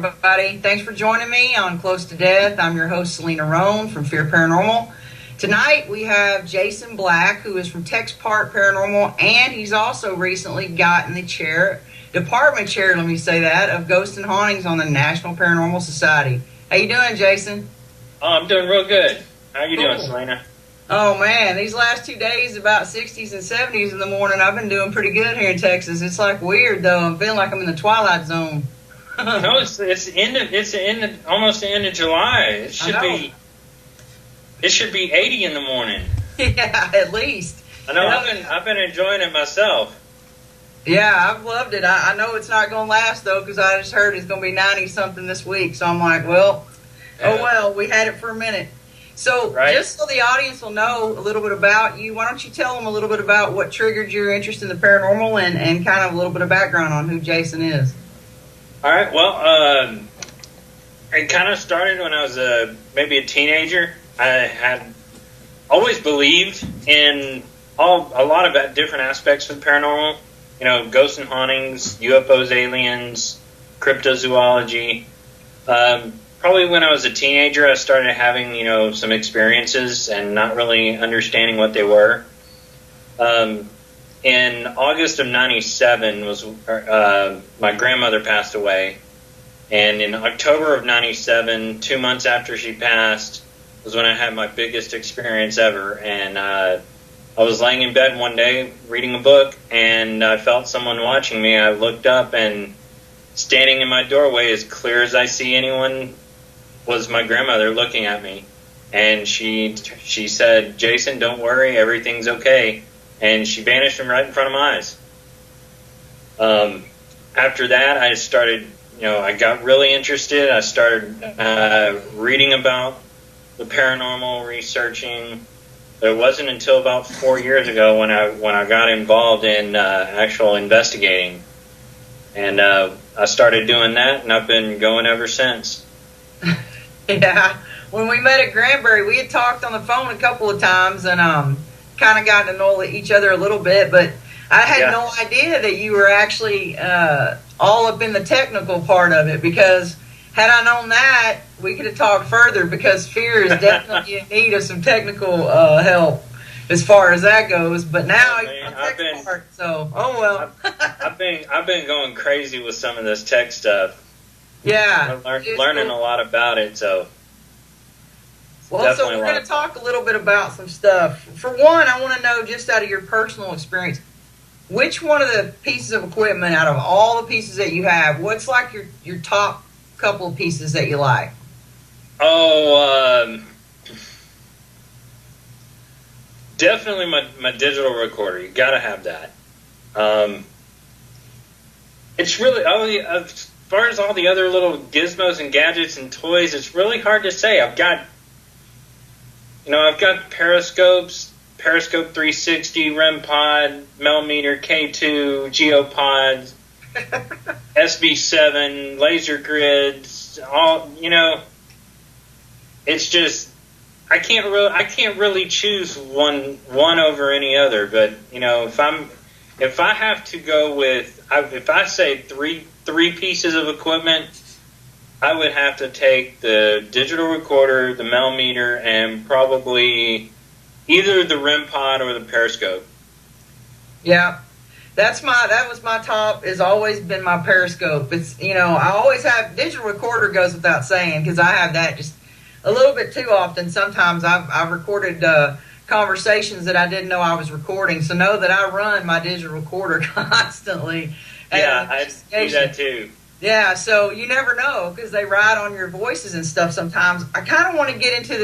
everybody. Thanks for joining me on Close to Death. I'm your host, Selena Roan from Fear Paranormal. Tonight we have Jason Black, who is from Tex Park Paranormal, and he's also recently gotten the department chair, let me say that, of Ghosts and Hauntings on the National Paranormal Society. How you doing, Jason? Oh, I'm doing real good. How you doing, Selena? Oh, man, these last 2 days, about 60s and 70s in the morning, I've been doing pretty good here in Texas. It's like weird, though. I'm feeling like I'm in the twilight zone. No, it's almost the end of July. It should be 80 in the morning. Yeah, at least. I know. I've been enjoying it myself. Yeah, I've loved it. I know it's not going to last, though, because I just heard it's going to be 90-something this week. So I'm like, well, oh, well, we had it for a minute. So just so the audience will know a little bit about you, why don't you tell them a little bit about what triggered your interest in the paranormal and kind of a little bit of background on who Jason is? All right. Well, it kind of started when I was maybe a teenager. I had always believed in a lot of different aspects of the paranormal. You know, ghosts and hauntings, UFOs, aliens, cryptozoology. Probably when I was a teenager, I started having, some experiences and not really understanding what they were. In August of 97 was my grandmother passed away. And in October of 97, 2 months after she passed, was when I had my biggest experience ever. And I was laying in bed one day reading a book, and I felt someone watching me. I looked up, and standing in my doorway, as clear as I see anyone, was my grandmother looking at me. And she said, "Jason, don't worry, everything's okay." And she vanished from right in front of my eyes. After that, I started, I got really interested. I started reading about the paranormal, researching. It wasn't until about 4 years ago when I got involved in actual investigating. And I started doing that, and I've been going ever since. Yeah, when we met at Granbury, we had talked on the phone a couple of times and kind of gotten to know each other a little bit, but I had no idea that you were actually all up in the technical part of it, because had I known that, we could have talked further, because Fear is definitely in need of some technical help as far as that goes. But now you're on tech part, so oh well. I've been going crazy with some of this tech stuff. Yeah, learning a lot about it. So so we're going to talk a little bit about some stuff. For one, I want to know, just out of your personal experience, which one of the pieces of equipment out of all the pieces that you have, what's like your top couple of pieces that you like? Oh, definitely my digital recorder. You got to have that. It's really, as far as all the other little gizmos and gadgets and toys, it's really hard to say. I've got periscopes, Periscope 360, REM pod, Melmeter, K2, Geopods, SB7, laser grids, all, it's just, I can't really choose one over any other, but, if I have to go with, if I say three pieces of equipment, I would have to take the digital recorder, the Melmeter, and probably either the REM pod or the Periscope. Yeah, that was my top. Has always been my Periscope. It's I always have digital recorder, goes without saying, because I have that just a little bit too often. Sometimes I've recorded conversations that I didn't know I was recording. So know that I run my digital recorder constantly. Yeah, I do that too. Yeah, so you never know, because they ride on your voices and stuff sometimes. I kind of want to get into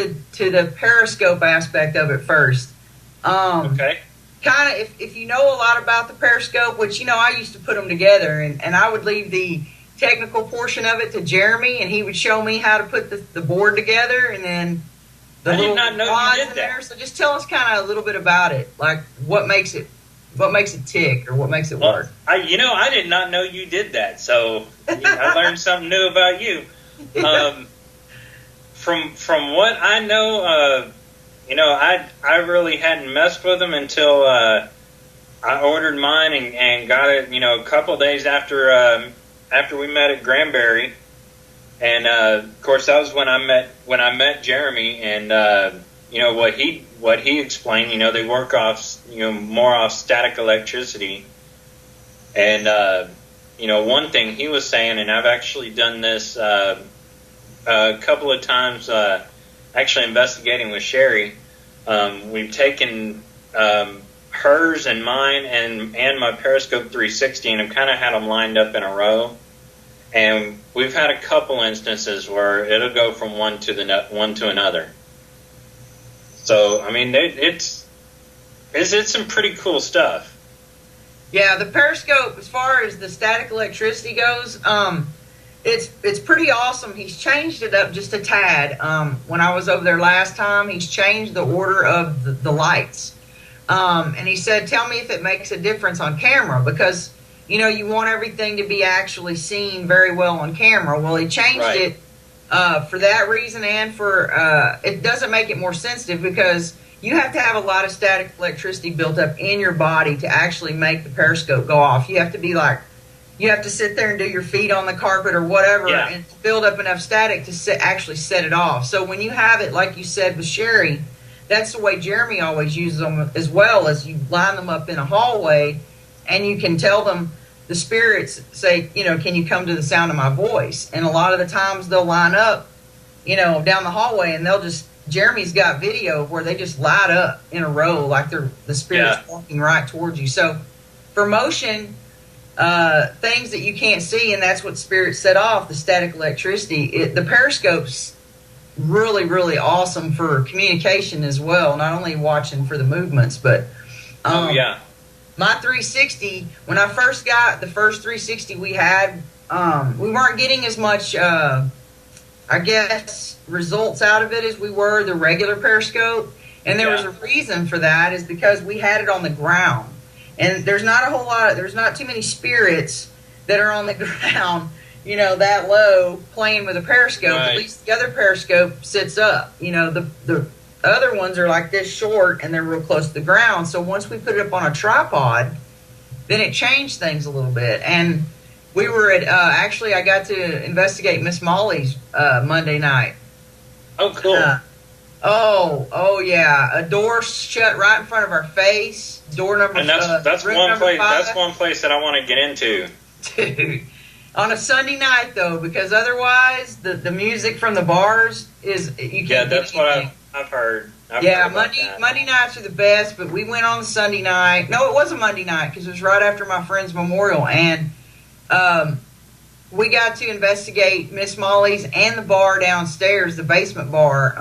the Periscope aspect of it first. Okay. Kind of, if you know a lot about the Periscope, which, I used to put them together, and I would leave the technical portion of it to Jeremy, and he would show me how to put the board together, and then the little quads in there. So just tell us kind of a little bit about it, like what makes it tick, or what makes it work. I did not know you did that, so I learned something new about you. From what I know, I really hadn't messed with them until I ordered mine and got it, a couple days after we met at Granbury. And of course, that was when I met Jeremy, and you know what he explained. You know, they work off more off static electricity, and you know, one thing he was saying, and I've actually done this a couple of times. Actually, investigating with Sherry, we've taken hers and mine and my Periscope 360, and I've kind of had them lined up in a row. And we've had a couple instances where it'll go from one to another. So I mean, it's some pretty cool stuff. Yeah, the Periscope, as far as the static electricity goes, it's pretty awesome. He's changed it up just a tad. When I was over there last time, he's changed the order of the lights. And he said, "Tell me if it makes a difference on camera, because you want everything to be actually seen very well on camera." Well, he changed it for that reason, and for it doesn't make it more sensitive, because you have to have a lot of static electricity built up in your body to actually make the Periscope go off. You have to be like, you have to sit there and do your feet on the carpet or whatever, and build up enough static to actually set it off. So when you have it, like you said with Sherry, that's the way Jeremy always uses them, as well as you line them up in a hallway, and you can tell them, the spirits say, "Can you come to the sound of my voice?" And a lot of the times they'll line up, down the hallway, and Jeremy's got video where they just light up in a row like the spirit's walking right towards you. So for motion, things that you can't see, and that's what spirits set off, the static electricity. The Periscope's really, really awesome for communication as well, not only watching for the movements, but my 360, when I first got the first 360 we had, we weren't getting as much, I guess, results out of it as we were the regular Periscope. And there was a reason for that, is because we had it on the ground. And there's not too many spirits that are on the ground, that low, playing with a Periscope. Right. At least the other Periscope sits up. The other ones are like this short, and they're real close to the ground. So once we put it up on a tripod, then it changed things a little bit. And we were at, actually, I got to investigate Miss Molly's Monday night. Oh, cool. Oh yeah, a door shut right in front of our face. Door number. And that's one place. 5. That's one place that I want to get into. Dude, on a Sunday night though, because otherwise the music from the bars is you can't. Yeah, that's what I've heard. Monday nights are the best, but we went on Sunday night. No, it was a Monday night because it was right after my friend's memorial, and we got to investigate Miss Molly's and the bar downstairs, the basement bar.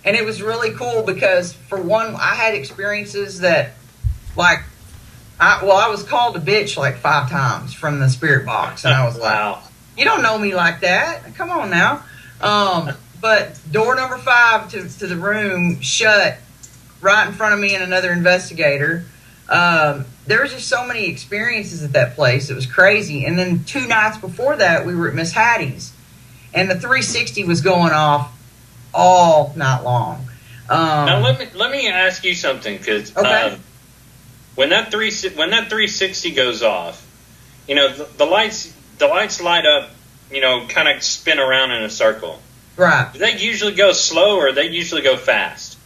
And it was really cool because, for one, I had experiences that, like, I was called a bitch like 5 times from the spirit box, and I was wow. Like, "You don't know me like that. Come on now." But door number 5 to the room shut right in front of me and another investigator. There was just so many experiences at that place. It was crazy. And then 2 nights before that, we were at Miss Hattie's, and the 360 was going off all night long. Now let me ask you something, because when that 360 goes off, the lights light up, kind of spin around in a circle. Right. Do they usually go slow, or they usually go fast?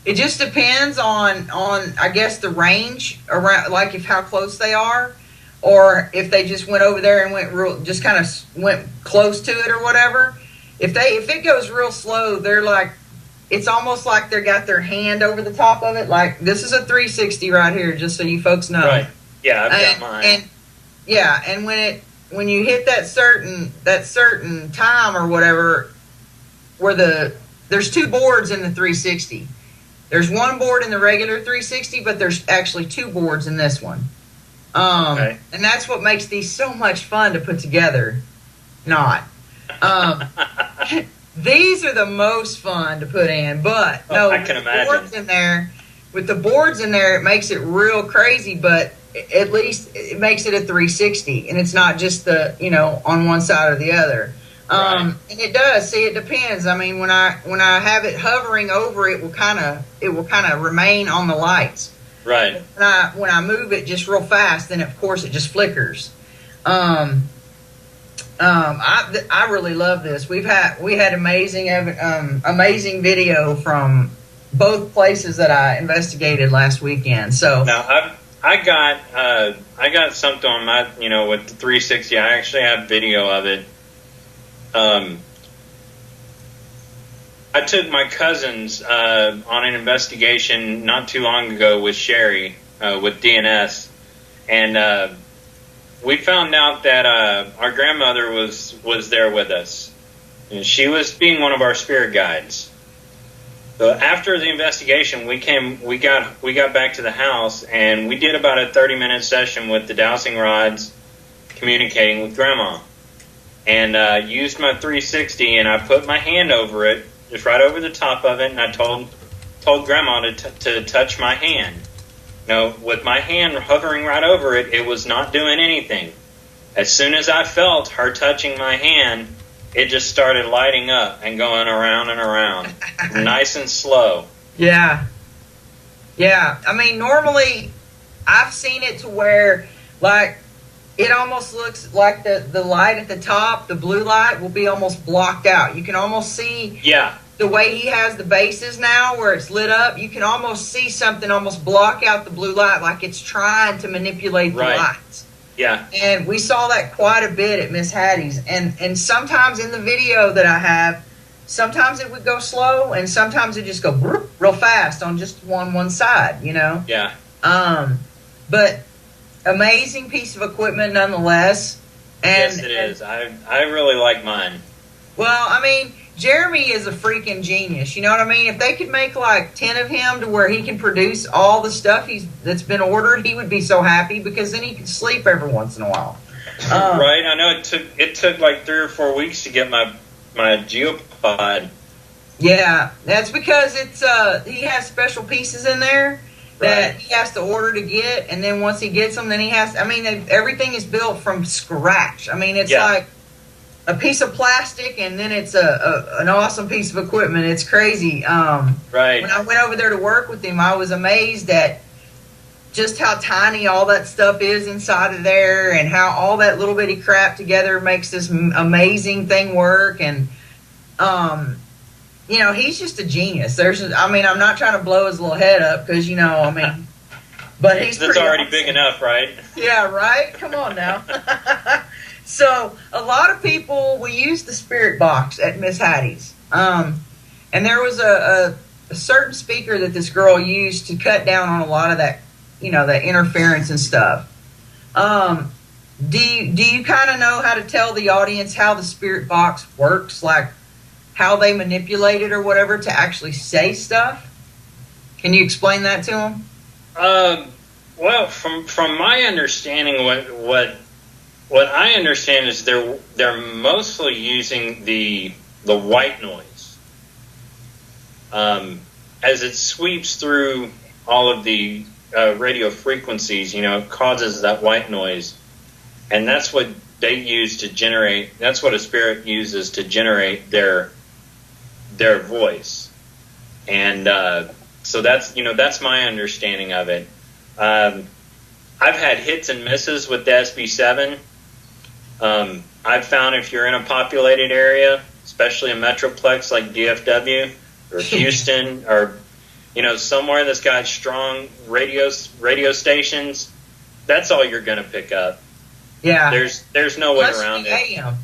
It just depends on I guess the range around, like if how close they are, or if they just went over there and went close to it or whatever. If it goes real slow, they're like, it's almost like they got their hand over the top of it. Like, this is a 360 right here, just so you folks know. Right. Yeah, I've got mine. And when you hit that certain time or whatever, where there's 2 boards in the 360. There's 1 board in the regular 360, but there's actually 2 boards in this one. And that's what makes these so much fun to put together. Not. These are the most fun to put in, but I can imagine. With the boards in there, it makes it real crazy, but at least it makes it a 360, and it's not just on one side or the other. And it does. See, it depends. I mean, when I have it hovering over, it will kind of remain on the lights. Right. When I move it just real fast, then of course it just flickers. I really love this. We had amazing video from both places that I investigated last weekend. So now I got something on my with the 360. I actually have video of it. I took my cousins on an investigation not too long ago with Sherry with DNS, and we found out that our grandmother was there with us, and she was being one of our spirit guides. So after the investigation, we got back to the house, and we did about a 30-minute session with the dowsing rods, communicating with Grandma, and used my 360, and I put my hand over it, just right over the top of it, and I told Grandma to touch my hand. With my hand hovering right over it, it was not doing anything. As soon as I felt her touching my hand, it just started lighting up and going around and around, nice and slow. Yeah. I mean, normally I've seen it to where, like, it almost looks like the light at the top, the blue light, will be almost blocked out. You can almost see the way he has the bases now where it's lit up. You can almost see something almost block out the blue light, like it's trying to manipulate the lights. Yeah. And we saw that quite a bit at Miss Hattie's. And sometimes in the video that I have, sometimes it would go slow and sometimes it just go real fast on just one side, Yeah. But amazing piece of equipment nonetheless. And, yes, it is. I really like mine. Well, I mean, Jeremy is a freaking genius. You know what I mean? If they could make like 10 of him to where he can produce all the stuff that's been ordered, he would be so happy because then he could sleep every once in a while. Right. I know it took like 3 or 4 weeks to get my Geopod. Yeah, that's because it's he has special pieces in there that he has to order to get, and then once he gets them, then he has. I mean, everything is built from scratch. I mean, it's like a piece of plastic, and then it's an awesome piece of equipment. It's crazy. Right. When I went over there to work with him, I was amazed at just how tiny all that stuff is inside of there, and how all that little bitty crap together makes this amazing thing work. And he's just a genius. I'm not trying to blow his little head up because but he's that's already awesome. Big enough, right? Yeah, right. Come on now. So a lot of people, we use the spirit box at Miss Hattie's, and there was a certain speaker that this girl used to cut down on a lot of that, that interference and stuff. Do you kind of know how to tell the audience how the spirit box works, like how they manipulate it or whatever to actually say stuff? Can you explain that to them? Well, from my understanding, what I understand is they're mostly using the white noise as it sweeps through all of the radio frequencies. It causes that white noise, and that's what they use to generate. That's what a spirit uses to generate their voice, and so that's my understanding of it. I've had hits and misses with the SB7. I've found if you're in a populated area, especially a metroplex like DFW or Houston, or somewhere that's got strong radio stations, that's all you're going to pick up. Yeah, there's no way around it. AM.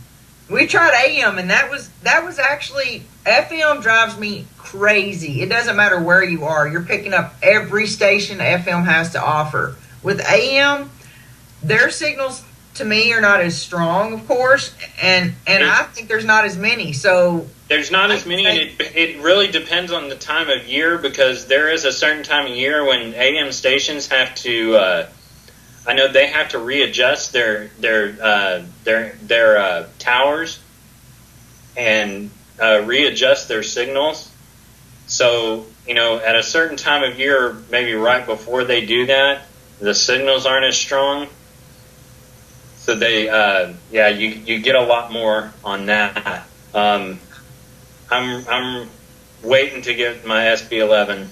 We tried AM, and that was actually, FM drives me crazy. It doesn't matter where you are; you're picking up every station FM has to offer. With AM, their signals to me are not as strong, of course, and I think there's not as many. So there's not as many, and it really depends on the time of year, because there is a certain time of year when AM stations have to. I know they have to readjust their towers and readjust their signals. So at a certain time of year, maybe right before they do that, the signals aren't as strong. So they, you get a lot more on that. I'm waiting to get my SB11.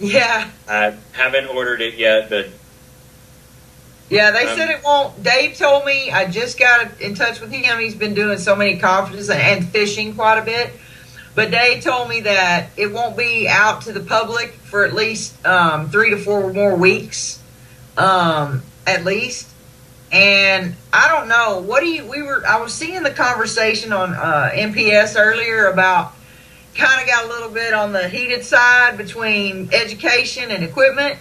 Yeah. I haven't ordered it yet, but Yeah, they said it won't. Dave told me, I just got in touch with him. He's been doing so many conferences and fishing quite a bit. But Dave told me that it won't be out to the public for at least 3 to 4 more weeks, at least. And I don't know. I was seeing the conversation on MPS earlier about, kind of got a little bit on the heated side between education and equipment.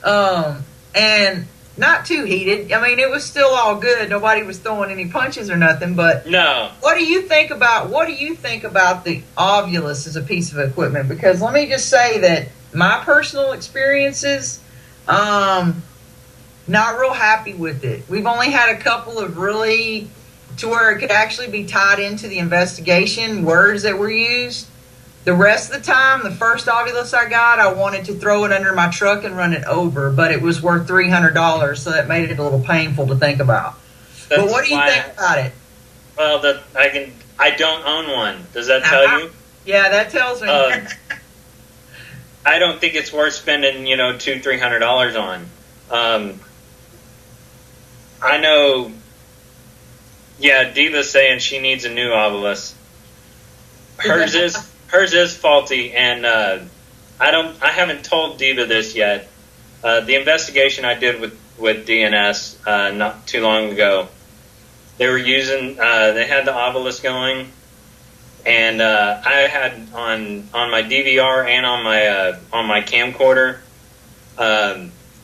And not too heated. I mean, it was still all good. Nobody was throwing any punches or nothing. But no. What do you think about the Ovilus as a piece of equipment? Because let me just say that my personal experiences, not real happy with it. We've only had a couple of really to where it could actually be tied into the investigation words that were used. The rest of the time, the first Ovilus I got, I wanted to throw it under my truck and run it over, but it was worth $300, so that made it a little painful to think about. But what do you think about it? Well, I don't own one. Does that tell you? Yeah, that tells me. I don't think it's worth spending, $200-$300 on. I know. Yeah, Diva's saying she needs a new Ovilus. Hers is faulty, and I haven't told Diva this yet. The investigation I did with DNS not too long ago, they were using they had the Ovilus going, and I had on my DVR and on my camcorder.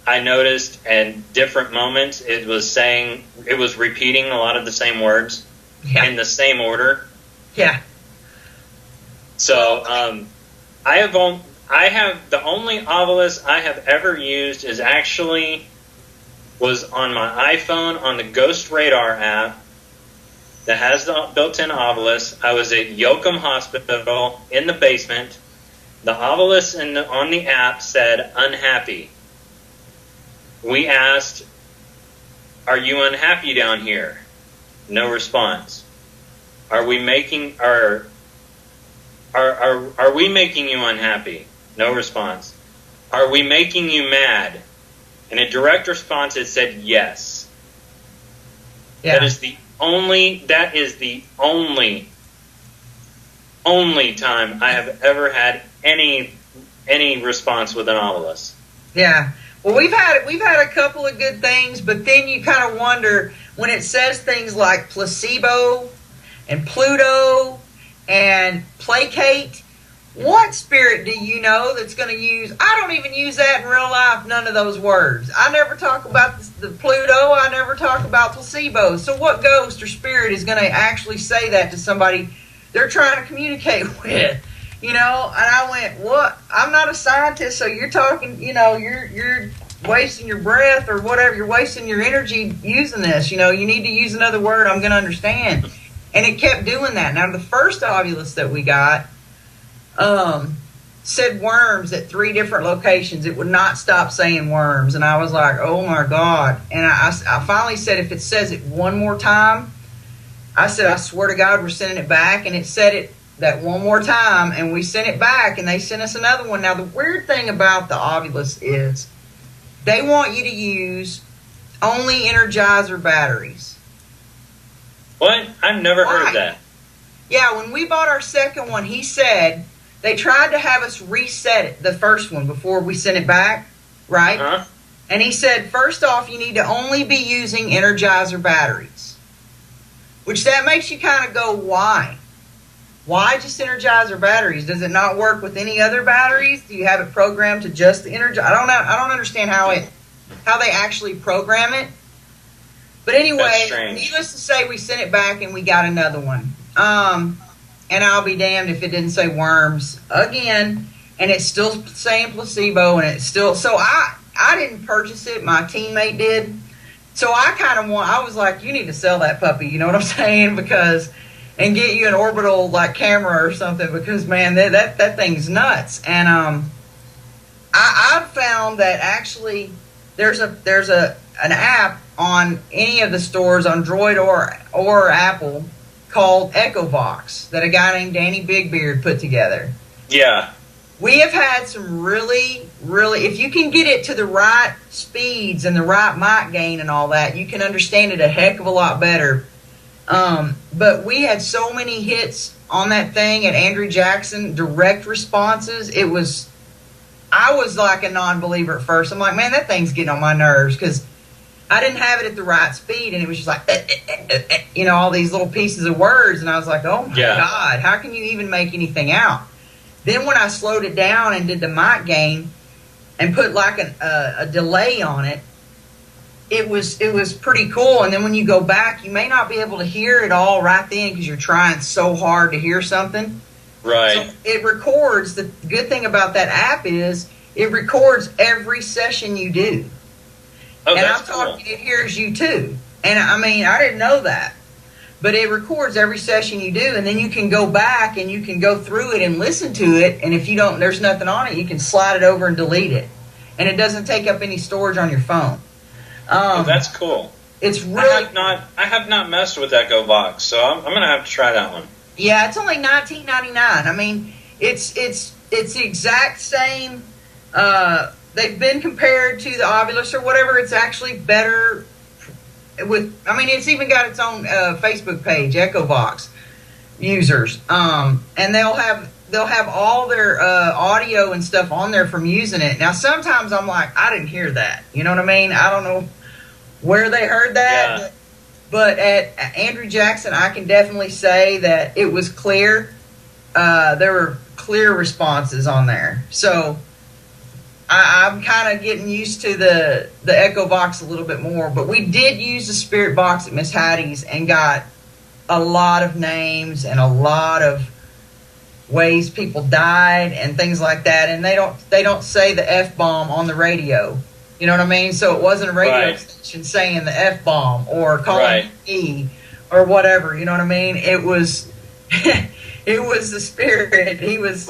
I noticed at different moments it was repeating a lot of the same words in the same order. Yeah. So I have the only Ovilus I have ever used was on my iPhone on the Ghost Radar app that has the built-in Ovilus. I was at Yoakum Hospital in the basement. The Ovilus on the app said unhappy. We asked, "Are you unhappy down here?" No response. Are we making you unhappy? No response. Are we making you mad? And a direct response, it said yes. Yeah. That is the only time I have ever had any response with an Ovilus. Yeah. Well, we've had a couple of good things, but then you kind of wonder when it says things like placebo and Pluto and placate. What spirit do you know that's going to use? I don't even use that in real life, none of those words. I never talk about the Pluto. I never talk about placebo. So what ghost or spirit is going to actually say that to somebody they're trying to communicate with? And I went, what? I'm not a scientist, so you're talking, you're wasting your breath or whatever. You're wasting your energy using this. You need to use another word I'm going to understand. And it kept doing that. Now, the first Ovilus that we got said worms at 3 different locations. It would not stop saying worms. And I was like, oh, my God. And I finally said, if it says it one more time, I said, I swear to God, we're sending it back. And it said it that one more time, and we sent it back, and they sent us another one. Now, the weird thing about the Ovilus is they want you to use only Energizer batteries. What? I've never heard of that. Yeah, when we bought our second one, he said they tried to have us reset it, the first one, before we sent it back, right? Uh-huh. And he said, first off, you need to only be using Energizer batteries. Which that makes you kind of go, why? Why just Energizer batteries? Does it not work with any other batteries? Do you have it programmed to just the Energizer? I don't understand how they actually program it. But anyway, needless to say, we sent it back and we got another one. And I'll be damned if it didn't say worms again. And it's still saying placebo, and it's still. So I didn't purchase it. My teammate did. So I was like, you need to sell that puppy. You know what I'm saying? And get you an orbital camera or something, because man, that thing's nuts. And I've found that actually there's an app on any of the stores, on Droid or Apple, called EchoVox that a guy named Danny Bigbeard put together. Yeah. We have had some really, really, if you can get it to the right speeds and the right mic gain and all that, you can understand it a heck of a lot better. But we had so many hits on that thing at Andrew Jackson, direct responses. I was like a non-believer at first. I'm like, man, that thing's getting on my nerves because I didn't have it at the right speed, and it was just like, all these little pieces of words, and I was like, oh my God, how can you even make anything out? Then when I slowed it down and did the mic gain and put like a delay on it, it was pretty cool. And then when you go back, you may not be able to hear it all right then because you're trying so hard to hear something. Right. So it records. The good thing about that app is it records every session you do. Oh, and that's I'm cool. talking, it hears you too. And I mean, I didn't know that. But it records every session you do, and then you can go back and you can go through it and listen to it. And if there's nothing on it, you can slide it over and delete it. And it doesn't take up any storage on your phone. That's cool. It's really. I have not messed with Echo Box, so I'm gonna have to try that one. Yeah, it's only $19.99. I mean, it's the exact same. They've been compared to the Ovilus or whatever. It's actually better. It's even got its own Facebook page, Echo Box users, and they'll have all their audio and stuff on there from using it. Now, sometimes I'm like, I didn't hear that. You know what I mean? I don't know where they heard that. Yeah. But at Andrew Jackson, I can definitely say that it was clear. There were clear responses on there. So I'm kind of getting used to the Echo Box a little bit more. But we did use the Spirit Box at Miss Hattie's and got a lot of names and a lot of ways people died and things like that. And they don't say the F-bomb on the radio. You know what I mean? So it wasn't a radio station saying the F-bomb or calling E or whatever. You know what I mean? It was it was the Spirit. He was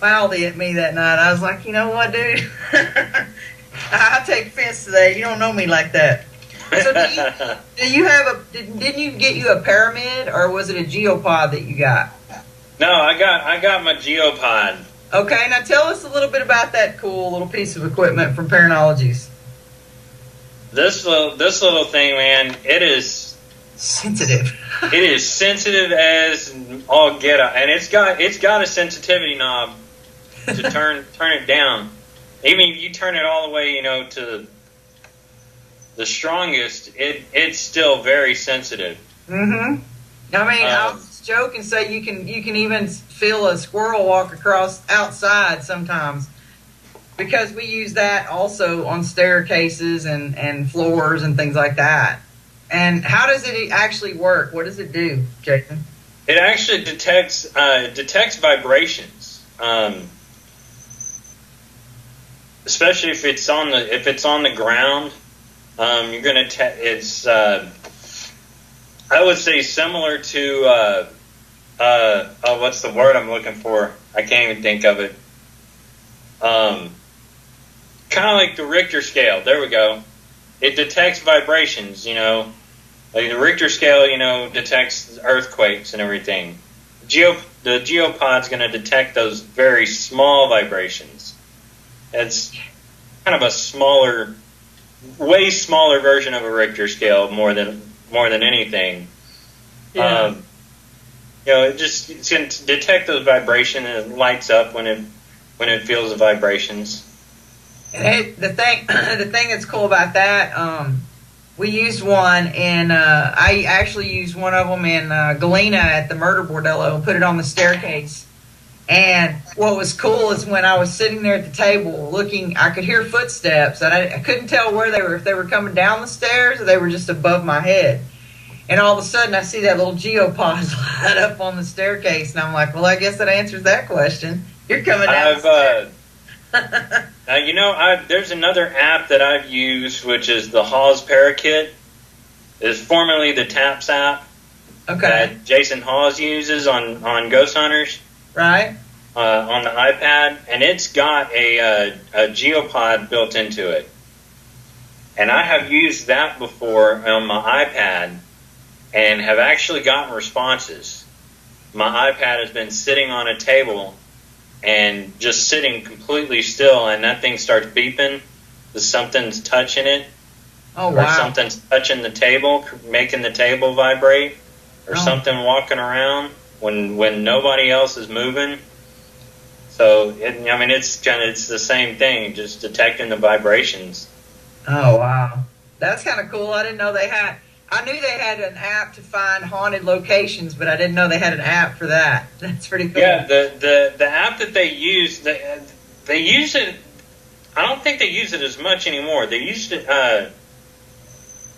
mouthy at me that night. I was like, you know what, dude? I take offense to that. You don't know me like that. So didn't you get you a Pyramid, or was it a Geopod that you got? No, I got my Geopod. Okay, now tell us a little bit about that cool little piece of equipment from Paranologies. This little thing, man, it is sensitive. It is sensitive as all get out, and it's got a sensitivity knob to turn it down. Even if you turn it all the way, to the strongest, it's still very sensitive. Mm-hmm. I mean, I'll joke and say you can even feel a squirrel walk across outside sometimes, because we use that also on staircases and floors and things like that. And how does it actually work? What does it do, Jason? It actually detects vibrations, especially if it's on the ground. You're gonna it's I would say similar to what's the word I'm looking for? I can't even think of it. Kind of like the Richter scale. There we go. It detects vibrations, Like the Richter scale, detects earthquakes and everything. The Geopod's going to detect those very small vibrations. It's kind of a way smaller version of a Richter scale, more than anything. Yeah. It's going to detect those vibrations, and it lights up when it feels the vibrations. And the thing that's cool about that, we used one in, I actually used one of them in Galena at the Murder Bordello and put it on the staircase. And what was cool is when I was sitting there at the table looking, I could hear footsteps, and I couldn't tell where they were, if they were coming down the stairs or they were just above my head. And all of a sudden I see that little Geopod light up on the staircase, and I'm like, well, I guess that answers that question. You're coming down the stairs. There's another app that I've used, which is the Hawes Parakit. It's formerly the TAPS app that Jason Hawes uses on Ghost Hunters. Right. On the iPad, and it's got a Geopod built into it. And I have used that before on my iPad and have actually gotten responses. My iPad has been sitting on a table, and just sitting completely still, and that thing starts beeping because something's touching it. Oh, wow. Or something's touching the table, making the table vibrate, or something walking around when nobody else is moving. So, it's the same thing, just detecting the vibrations. Oh, wow. That's kind of cool. I didn't know they had... I knew they had an app to find haunted locations, but I didn't know they had an app for that. That's pretty cool. Yeah, the app that they use, they use it... I don't think they use it as much anymore. They used it...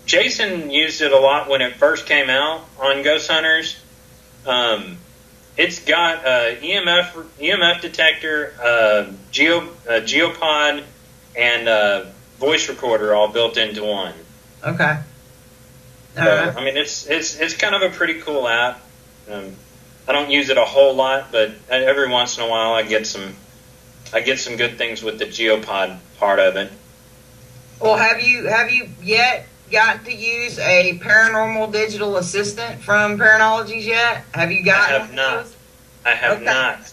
Jason used it a lot when it first came out on Ghost Hunters. It's got EMF detector, geopod, and voice recorder all built into one. Okay. It's kind of a pretty cool app. I don't use it a whole lot, but every once in a while I get some good things with the geopod part of it. Well, have you yet gotten to use a paranormal digital assistant from Paranologies yet? Have you gotten? I have not. I have not.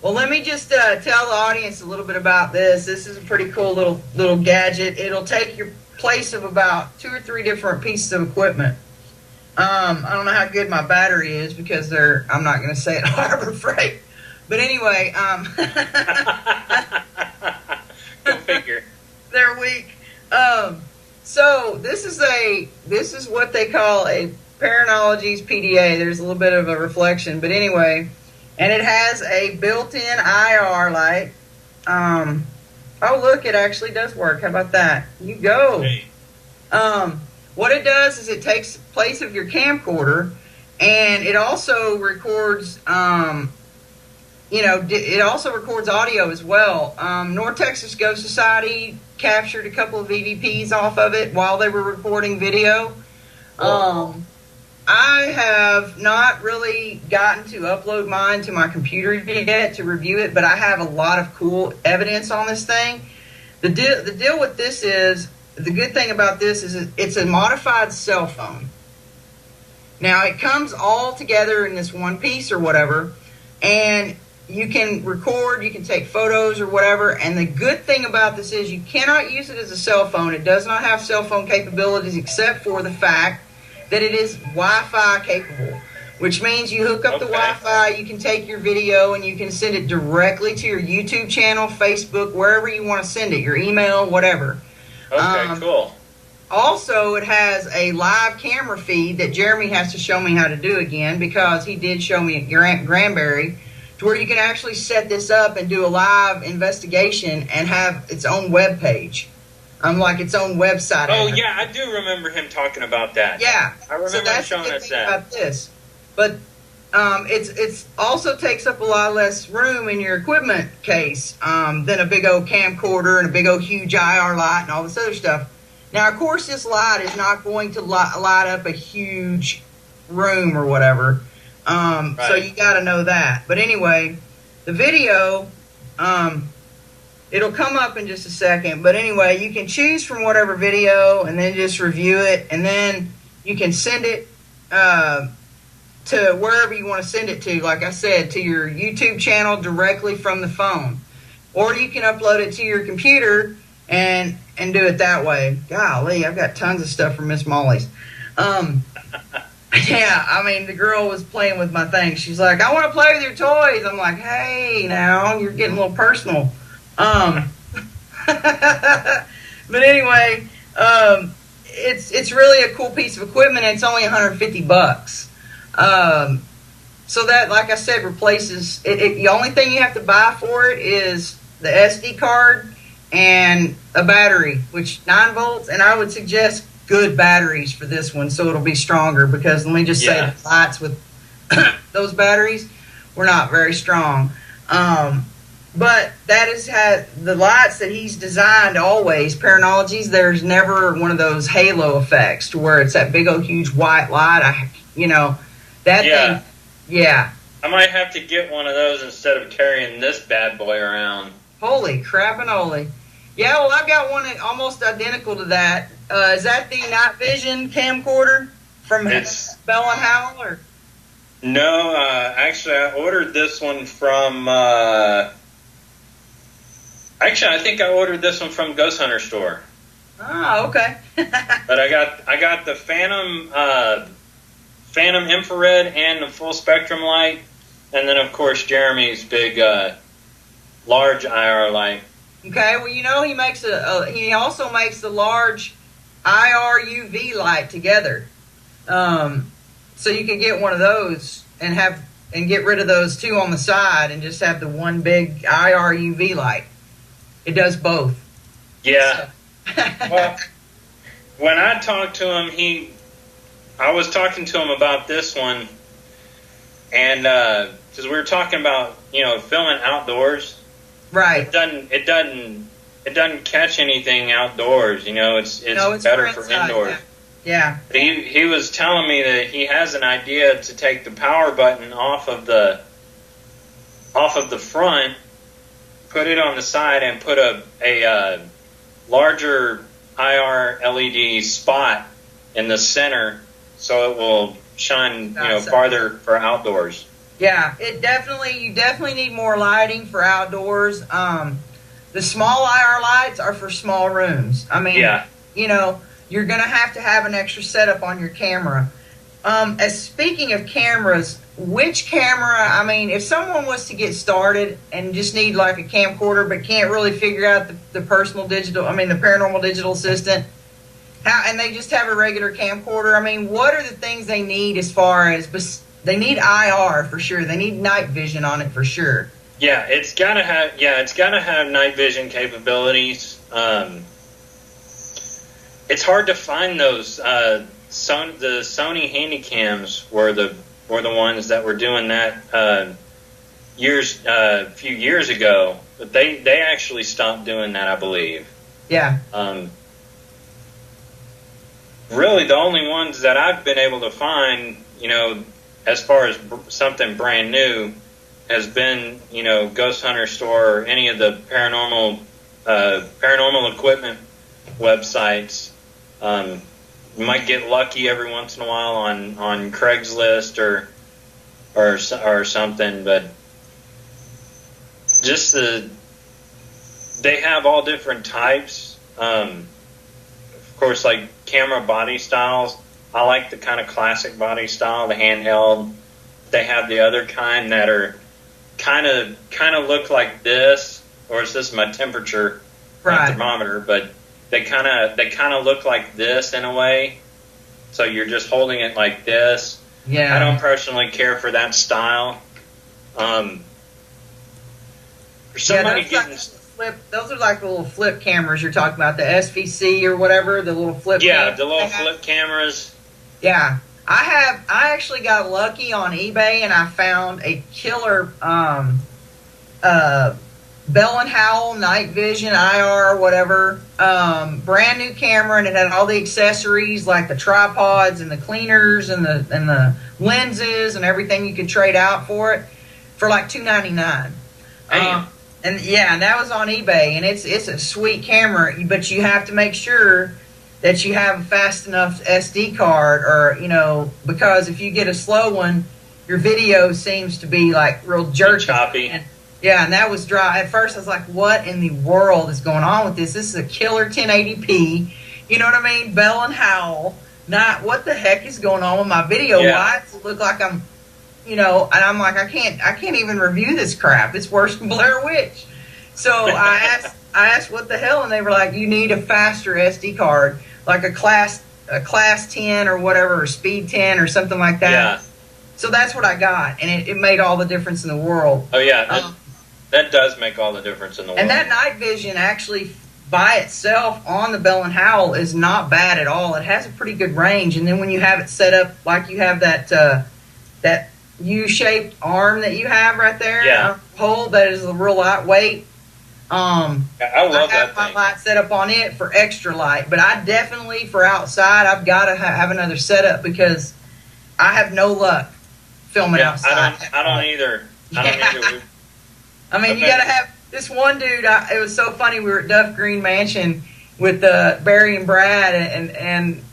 Well, let me just tell the audience a little bit about this. This is a pretty cool little gadget. It'll take your place of about 2 or 3 different pieces of equipment. I don't know how good my battery is because I'm not going to say it Harbor Freight. But anyway, go figure. They're weak. So this is what they call a Paranologies PDA. There's a little bit of a reflection, but anyway, and it has a built-in IR light. Oh, look, it actually does work. How about that? You go. Hey. What it does is it takes place of your camcorder, and it also records, it also records audio as well. North Texas Ghost Society captured a couple of EVPs off of it while they were recording video. I have not really gotten to upload mine to my computer yet to review it, but I have a lot of cool evidence on this thing. The deal with this is, the good thing about this is it's a modified cell phone. Now, it comes all together in this one piece or whatever, and you can record, you can take photos or whatever, and the good thing about this is you cannot use it as a cell phone. It does not have cell phone capabilities except for the fact that it is Wi-Fi capable, which means you hook up the Wi-Fi, you can take your video, and you can send it directly to your YouTube channel, Facebook, wherever you want to send it, your email, whatever. Okay, cool. Also, it has a live camera feed that Jeremy has to show me how to do again, because he did show me at Granbury, to where you can actually set this up and do a live investigation and have its own web page. Like its own website. Oh, yeah, I do remember him talking about that. Yeah. I remember him showing us that. About this. But it's also takes up a lot less room in your equipment case than a big old camcorder and a big old huge IR light and all this other stuff. Now, of course, this light is not going to light up a huge room or whatever. Right. So you got to know that. But anyway, the video, it'll come up in just a second. But anyway, you can choose from whatever video and then just review it. And then you can send it to wherever you want to send it to. Like I said, to your YouTube channel directly from the phone. Or you can upload it to your computer and do it that way. Golly, I've got tons of stuff from Miss Molly's. Yeah, I mean, the girl was playing with my thing. She's like, I want to play with your toys. I'm like, hey, now, you're getting a little personal. But anyway, it's really a cool piece of equipment, and it's only $150. So that, like I said, replaces it. The only thing you have to buy for it is the SD card and a battery, which 9 volts, and I would suggest good batteries for this one, so it'll be stronger, because let me just say the lights with those batteries were not very strong. But that is the lights that he's designed always, Paranologies, there's never one of those halo effects to where it's that big old huge white light. Thing, yeah. I might have to get one of those instead of carrying this bad boy around. Holy crap-a-noli. Yeah, well, I've got one almost identical to that. Is that the Night Vision camcorder from Bell and Howell? Or? No, actually, I ordered this one from. Actually, I think I ordered this one from Ghost Hunter store. Oh, okay. But I got the Phantom infrared and the full spectrum light, and then of course Jeremy's big large IR light. Okay, well, he also makes the large IR UV light together. So you can get one of those and get rid of those two on the side and just have the one big IR UV light. It does both. Yeah. So. Well, when I talked to him, I was talking to him about this one, and because we were talking about filming outdoors. Right. It doesn't catch anything outdoors. It's better for indoors. Yeah. He was telling me that he has an idea to take the power button off of the front, put it on the side, and put a larger IR LED spot in the center, so it will shine farther for outdoors. Yeah, you definitely need more lighting for outdoors. The small IR lights are for small rooms. I mean, yeah. You're going to have an extra setup on your camera. As speaking of cameras, which camera, I mean, if someone was to get started and just need like a camcorder but can't really figure out the paranormal digital assistant, and they just have a regular camcorder, I mean, what are the things they need as far as, they need IR for sure. They need night vision on it for sure. Yeah, it's gotta have night vision capabilities. It's hard to find those. The Sony Handycams were the ones that were doing that a few years ago, but they actually stopped doing that, I believe. Yeah. Really, the only ones that I've been able to find, as far as something brand new, has been Ghost Hunter store or any of the paranormal equipment websites. You might get lucky every once in a while on Craigslist or something, but just they have all different types. Of course, like camera body styles. I like the kind of classic body style, the handheld. They have the other kind that are kind of look like this, or is this my temperature thermometer? But they kind of look like this in a way. So you're just holding it like this. Yeah. I don't personally care for that style. For somebody those are like the little flip cameras you're talking about, the SVC or whatever, the little flip. Yeah, the little flip cameras. Yeah. I actually got lucky on eBay and I found a killer Bell and Howell night vision IR whatever brand new camera, and it had all the accessories like the tripods and the cleaners and the lenses and everything you could trade out for it for like $299. And that was on eBay, and it's a sweet camera, but you have to make sure that you have a fast enough SD card, or because if you get a slow one, your video seems to be like real jerky. Choppy. And that was dry. At first I was like, what in the world is going on with this? This is a killer 1080p. You know what I mean? Bell and Howell. Not what the heck is going on with my video? Why does it look like I'm, and I'm like, I can't even review this crap. It's worse than Blair Witch. So I asked what the hell, and they were like, you need a faster SD card, like a class 10 or whatever, or speed 10 or something like that. Yeah. So that's what I got, and it made all the difference in the world. Oh yeah. That does make all the difference in the world. And that night vision actually by itself on the Bell & Howell is not bad at all. It has a pretty good range. And then when you have it set up like you have that U-shaped arm that you have right there, pole that is a real lightweight. I love that thing. I have my light set up on it for extra light. But I definitely, for outside, I've got to have another setup because I have no luck filming outside. I don't either. I mean, you got to have this one dude. It was so funny. We were at Duff Green Mansion with Barry and Brad, and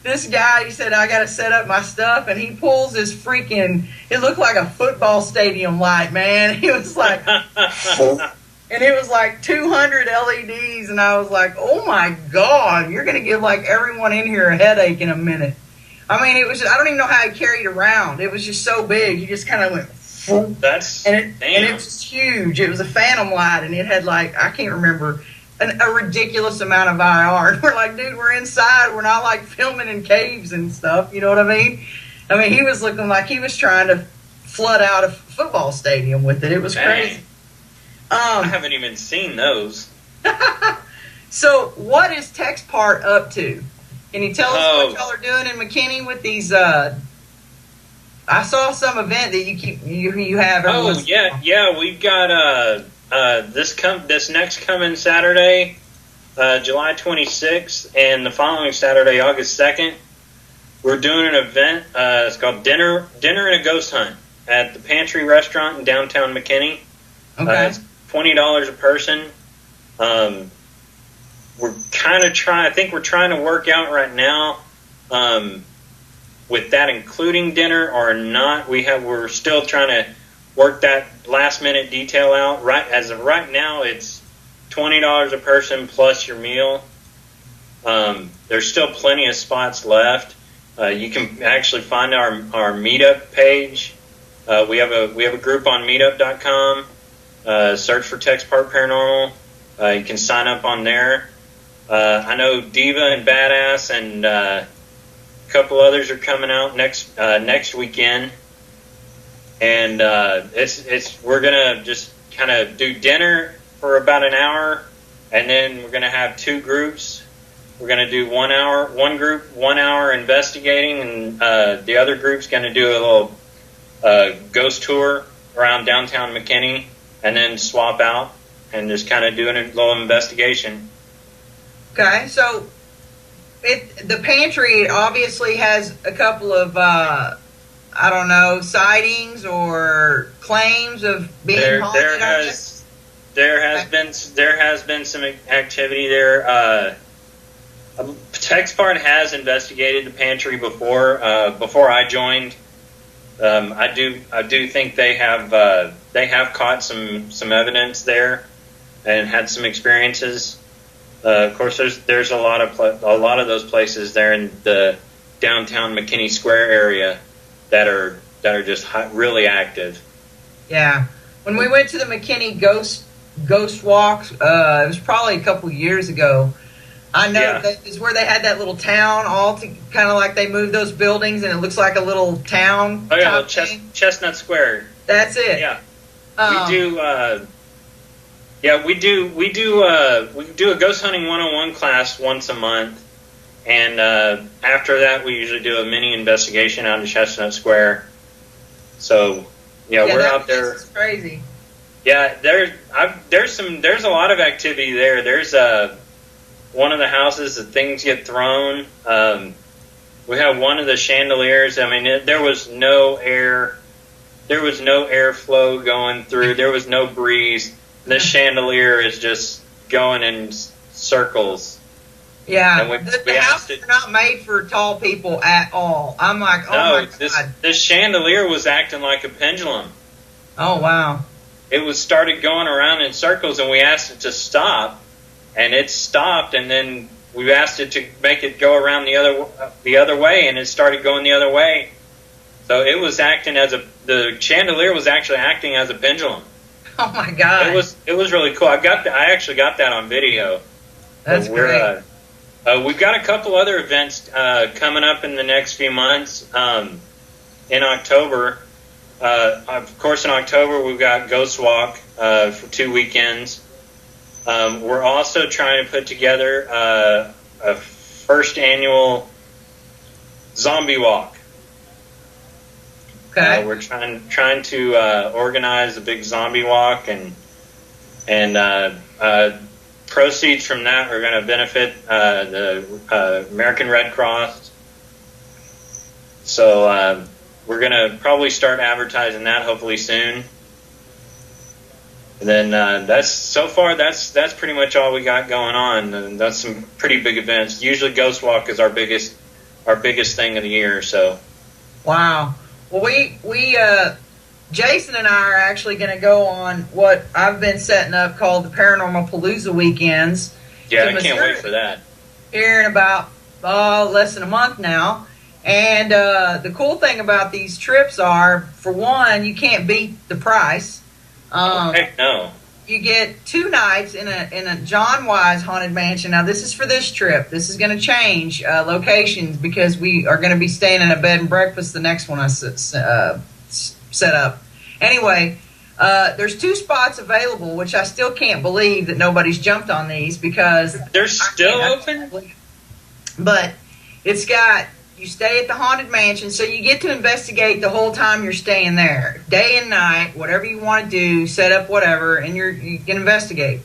this guy, he said, I got to set up my stuff. And he pulls this freaking, it looked like a football stadium light, man. It was like, and it was like 200 LEDs. And I was like, oh my God, you're going to give like everyone in here a headache in a minute. I mean, it was, I don't even know how he carried it around. It was just so big. You just kind of went, and it was just huge. It was a phantom light, and it had like, I can't remember, a ridiculous amount of IR. And we're like, dude, we're inside. We're not like filming in caves and stuff. You know what I mean? I mean, he was looking like he was trying to flood out a football stadium with it. It was crazy. I haven't even seen those. So what is TexPart up to? Can you tell us what y'all are doing in McKinney with these? I saw some event that you have. Yeah. We've got this next coming Saturday, July 26th, and the following Saturday, August 2nd. We're doing an event. It's called Dinner and a Ghost Hunt at the Pantry Restaurant in downtown McKinney. Okay. It's $20 a person. We're kind of trying. I think we're trying to work out right now. With that including dinner or not, we're still trying to work that last minute detail out. Right as of right now, it's $20 a person plus your meal. There's still plenty of spots left. You can actually find our meetup page. We have a group on Meetup.com. Search for TexPart Paranormal. You can sign up on there. I know Diva and Badass and a couple others are coming out next weekend, and we're gonna just kind of do dinner for about an hour, and then we're gonna have two groups. We're gonna do 1 hour, one group 1 hour investigating, and the other group's gonna do a little ghost tour around downtown McKinney, and then swap out and just kind of doing a little investigation. Okay, so the pantry obviously has a couple of sightings or claims of being haunted. There has been some activity there. TexPart has investigated the pantry before I joined. I do think they have caught some evidence there and had some experiences. Of course, there's a lot of those places there in the downtown McKinney Square area that are just really active. Yeah, when we went to the McKinney Ghost Walk, it was probably a couple years ago. I know that is where they had that little town, kind of like they moved those buildings, and it looks like a little town. Oh yeah, Chestnut Square. That's it. Yeah, we do. We do a ghost hunting 101 class once a month, and after that we usually do a mini investigation out in Chestnut Square. So we're out there. This is crazy. Yeah, there's a lot of activity there. There's one of the houses that things get thrown. We have one of the chandeliers. I mean, there was no air. There was no airflow going through. There was no breeze. This chandelier is just going in circles. Yeah, the houses are not made for tall people at all. I'm like, my God. This chandelier was acting like a pendulum. Oh, wow. It started going around in circles, and we asked it to stop, and it stopped, and then we asked it to make it go around the other way, and it started going the other way. So it was acting the chandelier was actually acting as a pendulum. Oh my God! It was really cool. I actually got that on video. That's great. We've got a couple other events coming up in the next few months. In October, of course, in October we've got Ghost Walk for 2 weekends. We're also trying to put together a first annual zombie walk. Okay. We're trying to organize a big zombie walk, and proceeds from that are going to benefit the American Red Cross. So we're going to probably start advertising that hopefully soon. And then that's pretty much all we got going on. And that's some pretty big events. Usually Ghost Walk is our biggest thing of the year. So. Wow. Well, we Jason and I are actually going to go on what I've been setting up called the Paranormal Palooza weekends. Yeah, I can't wait for that. Here in about less than a month now. And the cool thing about these trips are, for one, you can't beat the price. Heck no. You get 2 nights in a John Wise haunted mansion. Now, this is for this trip. This is going to change locations because we are going to be staying in a bed and breakfast the next one I set up. Anyway, there's 2 spots available, which I still can't believe that nobody's jumped on these because they're still open. But it's got, you stay at the haunted mansion, so you get to investigate the whole time you're staying there, day and night, whatever you want to do, set up whatever, and you can investigate.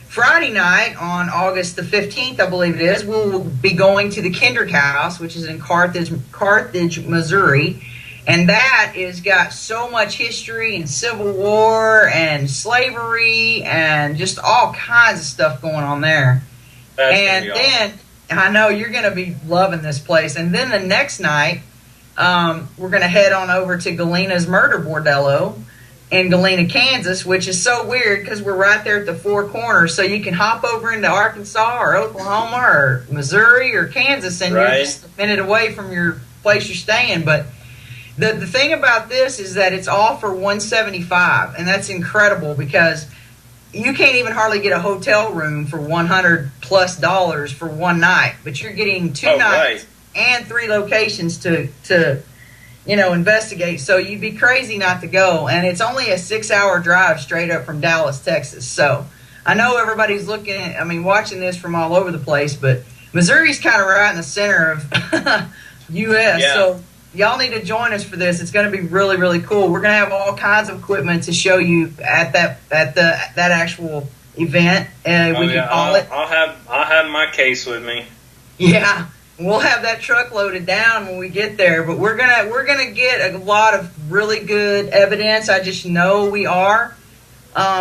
Friday night on August the 15th, I believe it is, we'll be going to the Kendrick House, which is in Carthage, Missouri. And that is got so much history and Civil War and slavery and just all kinds of stuff going on there. And then, I know you're going to be loving this place. And then the next night, we're going to head on over to Galena's Murder Bordello in Galena, Kansas, which is so weird because we're right there at the 4 corners. So you can hop over into Arkansas or Oklahoma or Missouri or Kansas, and you're just a minute away from your place you're staying. But the thing about this is that it's all for $175, and that's incredible because you can't even hardly get a hotel room for $100+ for one night, but you're getting 2 nights and 3 locations to investigate. So you'd be crazy not to go, and it's only a 6-hour drive straight up from Dallas, Texas. So I know everybody's watching this from all over the place, but Missouri's kind of right in the center of U.S. Yeah. So y'all need to join us for this. It's going to be really, really cool. We're going to have all kinds of equipment to show you at that actual event. Can call it. I'll have my case with me. Yeah, we'll have that truck loaded down when we get there. But we're gonna get a lot of really good evidence. I just know we are.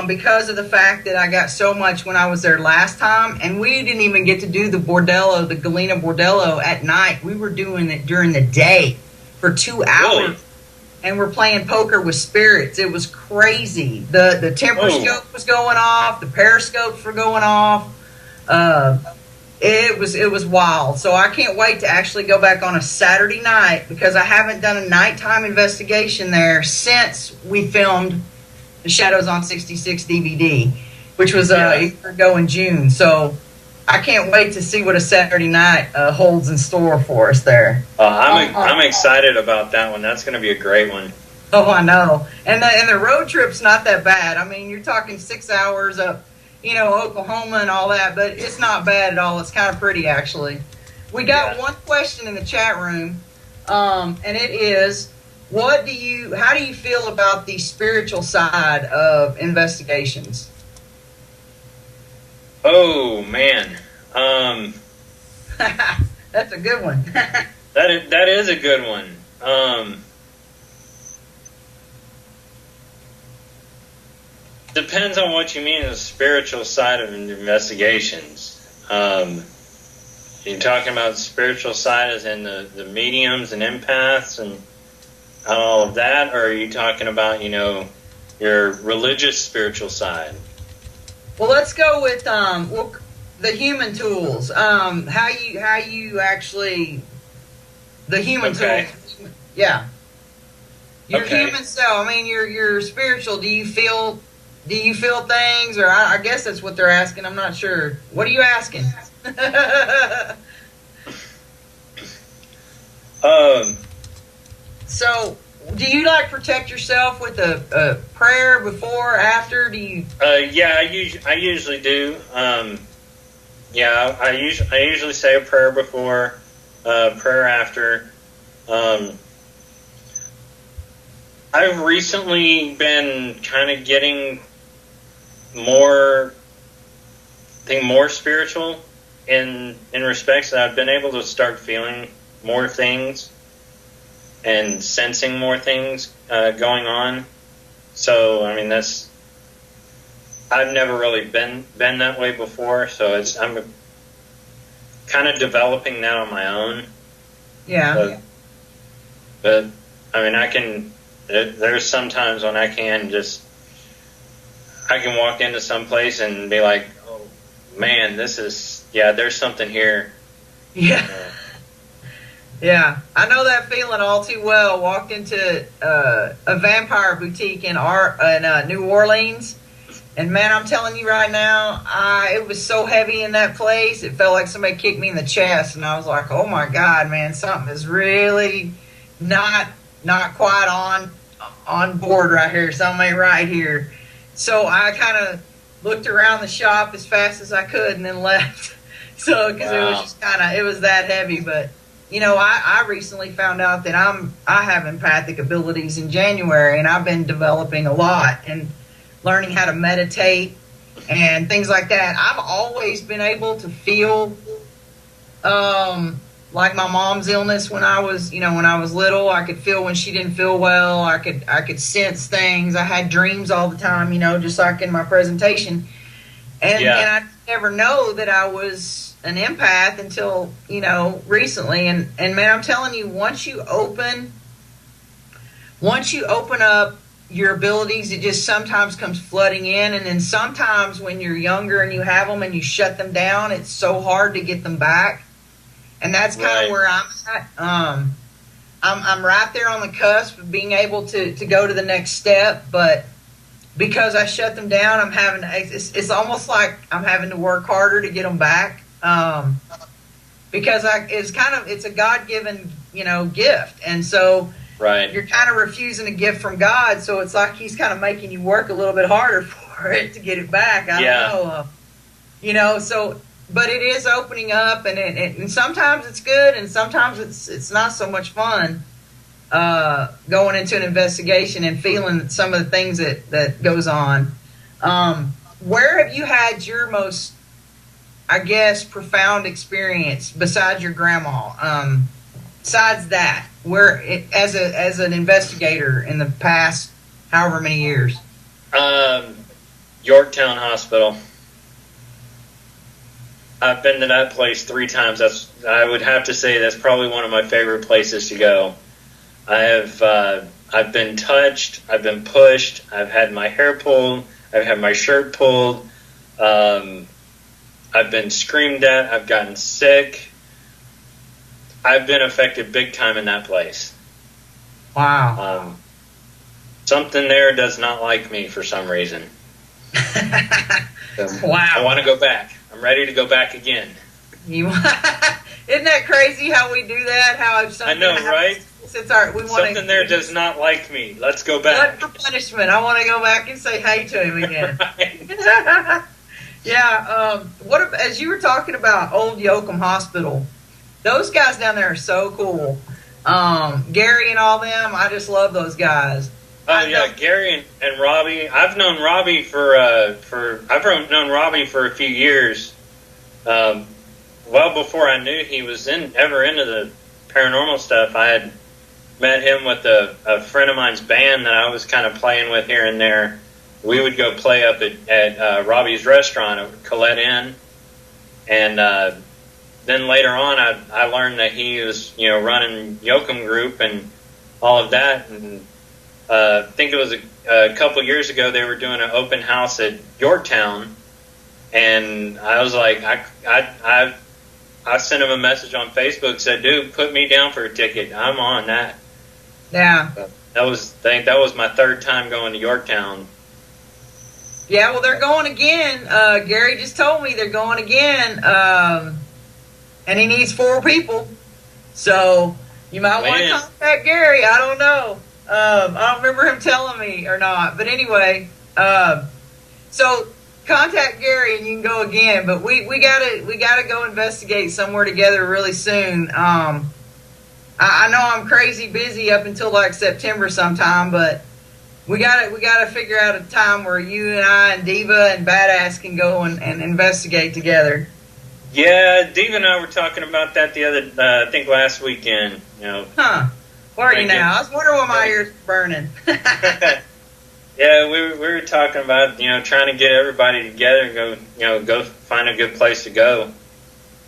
Because of the fact that I got so much when I was there last time, and we didn't even get to do the Galena Bordello at night. We were doing it during the day for 2 hours, really? And we're playing poker with spirits. It was crazy. The temperscope was going off, the periscopes were going off. It was wild. So I can't wait to actually go back on a Saturday night because I haven't done a nighttime investigation there since we filmed the Shadows on 66 DVD, which was a year ago in June. So I can't wait to see what a Saturday night holds in store for us there. I'm excited about that one. That's going to be a great one. Oh, I know. And the road trip's not that bad. I mean, you're talking 6 hours up, Oklahoma and all that, but it's not bad at all. It's kind of pretty, actually. We got one question in the chat room, and it is, how do you feel about the spiritual side of investigations? Oh, man. That's a good one. that is a good one. Depends on what you mean the spiritual side of investigations. You're talking about the spiritual side as in the mediums and empaths and all of that, or are you talking about, your religious spiritual side? Well, let's go with the human tools. How you actually the human tools. Yeah. Your human self. I mean, your spiritual. Do you feel things, or I guess that's what they're asking. I'm not sure. What are you asking? So, do you protect yourself with a prayer before, after? Do you? Yeah, I usually do. I usually say a prayer before, prayer after. I've recently been kind of getting more spiritual in respects that I've been able to start feeling more things and sensing more things going on. So, I mean, that's I've never really been that way before, so I'm kind of developing that on my own. Yeah. But I mean, there's sometimes when I can walk into some place and be like, oh man, there's something here. Yeah. Yeah, I know that feeling all too well. Walked into a vampire boutique in New Orleans, and man, I'm telling you right now, it was so heavy in that place. It felt like somebody kicked me in the chest, and I was like, "Oh my God, man, something is really not quite on board right here. Something ain't right here." So I kind of looked around the shop as fast as I could and then left. So because It was just it was that heavy, but. You know, I recently found out that I have empathic abilities in January, and I've been developing a lot and learning how to meditate and things like that. I've always been able to feel like my mom's illness when I was little. I could feel when she didn't feel well. I could sense things. I had dreams all the time, just like in my presentation. And I never know that I was an empath until, recently. And man, I'm telling you, once you open up your abilities, it just sometimes comes flooding in. And then sometimes when you're younger and you have them and you shut them down, it's so hard to get them back. And that's kind of where I'm at. I'm right there on the cusp of being able to go to the next step, but because I shut them down, it's almost like I'm having to work harder to get them back. Because it's a God-given, gift. And so you're kind of refusing a gift from God. So it's like he's kind of making you work a little bit harder for it to get it back. I don't know. But it is opening up, and sometimes it's good, and sometimes it's not so much fun. Going into an investigation and feeling some of the things that goes on. Where have you had your most, I guess, profound experience besides your grandma? Besides that, as an investigator in the past, however many years? Yorktown Hospital. I've been to that place 3 times. I would have to say that's probably one of my favorite places to go. I've been touched, I've been pushed, I've had my hair pulled, I've had my shirt pulled, I've been screamed at, I've gotten sick. I've been affected big time in that place. Wow. Something there does not like me for some reason. Wow. I want to go back. I'm ready to go back again. Isn't that crazy how we do that? How if something I know, right? Something there does not like me. Let's go back. Blood for punishment. I want to go back and say hey to him again. Yeah. As you were talking about Old Yoakum Hospital, those guys down there are so cool. Gary and all them, I just love those guys. Oh yeah, Gary and Robbie. I've known Robbie for a few years. Well before I knew he was ever into the paranormal stuff. I had met him with a friend of mine's band that I was kind of playing with here and there. We would go play up at Robbie's restaurant at Colette Inn, and then later on I learned that he was running Yoakum Group and all of that. And I think it was a couple years ago they were doing an open house at Yorktown, and I was like I sent him a message on Facebook, said, dude, put me down for a ticket. I'm on that. Yeah. That was my 3rd time going to Yorktown. Yeah, well, they're going again. Gary just told me they're going again. And he needs 4 people. So you might want to contact Gary. I don't know. I don't remember him telling me or not. But anyway, so contact Gary and you can go again. But we gotta go investigate somewhere together really soon. I know I'm crazy busy up until like September sometime, but we gotta figure out a time where you and I and Diva and Badass can go and investigate together. Yeah, Diva and I were talking about that the other, I think last weekend. Huh? Where are you now? I was wondering why my ears were burning. Yeah, we were talking about, trying to get everybody together and go find a good place to go.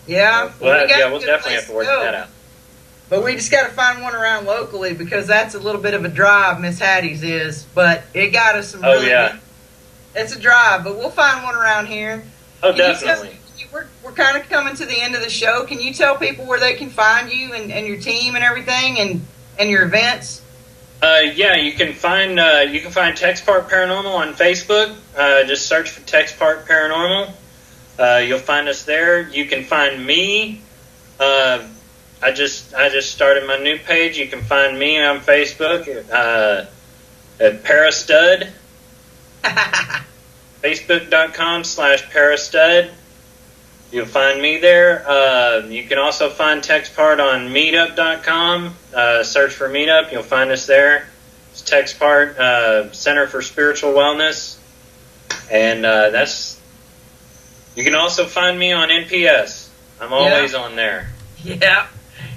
Yeah. We'll definitely have to work that out. But we just got to find one around locally because that's a little bit of a drive, Miss Hattie's is. But it got us some really good. It's a drive, but we'll find one around here. Oh, definitely. We're kind of coming to the end of the show. Can you tell people where they can find you and your team and everything and your events? Yeah, you can find Tex Park Paranormal on Facebook. Just search for Tex Park Paranormal. You'll find us there. You can find me. I just started my new page. You can find me on Facebook at Parastud. Facebook.com/Parastud. You'll find me there. You can also find Tex Part on Meetup.com. Search for Meetup. You'll find us there. It's Tex Part Center for Spiritual Wellness, and you can also find me on NPS. I'm always on there. Yeah.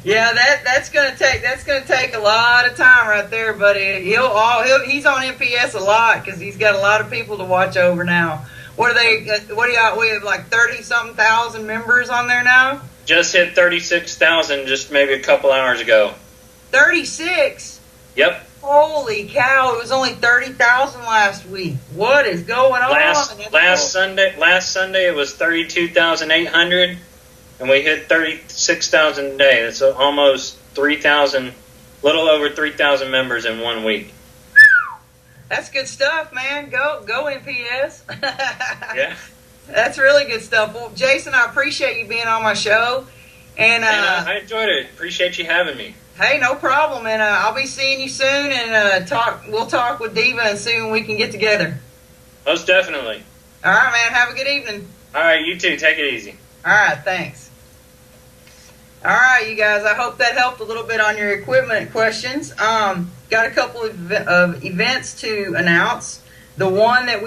Yeah, that's gonna take a lot of time right there, buddy. He's on NPS a lot because he's got a lot of people to watch over now. What do you we have like 30-something thousand members on there now? Just hit 36,000 just maybe a couple hours ago. 36? Yep. Holy cow! It was only 30,000 last week. What is going on? Last Sunday it was 32,800. And we hit 36,000 a day. That's almost 3,000, little over 3,000 members in 1 week. That's good stuff, man. Go NPS. Yeah. That's really good stuff. Well, Jason, I appreciate you being on my show. And I enjoyed it. Appreciate you having me. Hey, no problem. And I'll be seeing you soon. And we'll talk with Diva and see when we can get together. Most definitely. All right, man. Have a good evening. All right, you too. Take it easy. All right, thanks. All right, you guys, I hope that helped a little bit on your equipment questions. Got a couple of events to announce. The one that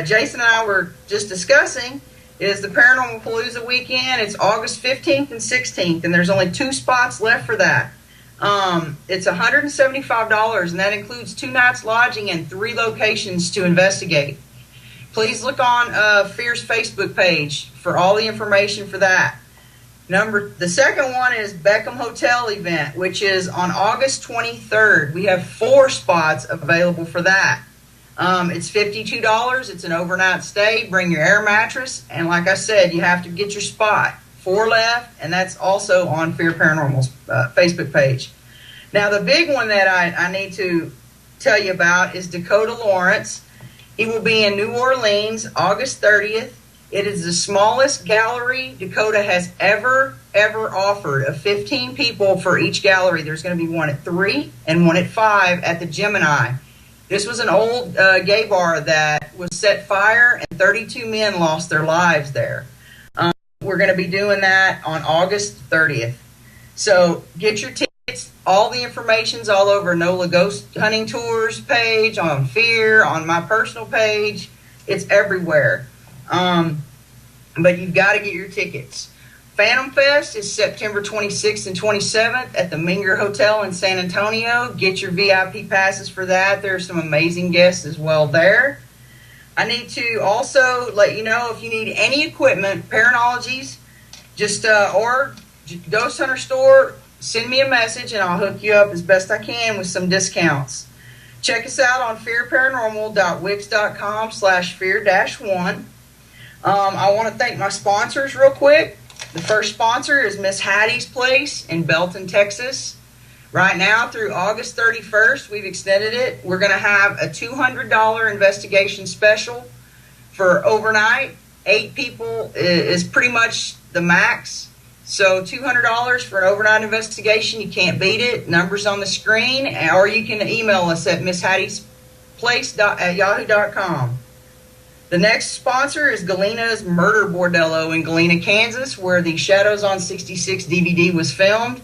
Jason and I were just discussing is the Paranormal Palooza weekend. It's August 15th and 16th, and there's only 2 spots left for that. It's $175, and that includes 2 nights lodging and 3 locations to investigate. Please look on Fear's Facebook page for all the information for that. The second one is Beckham Hotel event, which is on August 23rd. We have 4 spots available for that. It's $52. It's an overnight stay. Bring your air mattress. And like I said, you have to get your spot. 4 left, and that's also on Fear Paranormal's Facebook page. Now, the big one that I need to tell you about is Dakota Lawrence. He will be in New Orleans August 30th. It is the smallest gallery Dakota has ever offered, of 15 people for each gallery. There's going to be one at 3 and one at 5 at the Gemini. This was an old gay bar that was set fire, and 32 men lost their lives there. We're going to be doing that on August 30th. So get your tickets. All the information's all over NOLA Ghost Hunting Tours page, on Fear, on my personal page. It's everywhere. But you've got to get your tickets. Phantom Fest is September 26th and 27th at the Minger Hotel in San Antonio. Get your VIP passes for that. There are some amazing guests as well there. I need to also let you know if you need any equipment, Paranologies, just or Ghost Hunter Store, send me a message and I'll hook you up as best I can with some discounts. Check us out on fearparanormal.wix.com/fear-1. I want to thank my sponsors real quick. The first sponsor is Miss Hattie's Place in Belton, Texas. Right now, through August 31st, we've extended it. We're going to have a $200 investigation special for overnight. 8 people is pretty much the max. So $200 for an overnight investigation. You can't beat it. Numbers on the screen. Or you can email us at misshattiesplace@yahoo.com. The next sponsor is Galena's Murder Bordello in Galena, Kansas, where the Shadows on 66 DVD was filmed.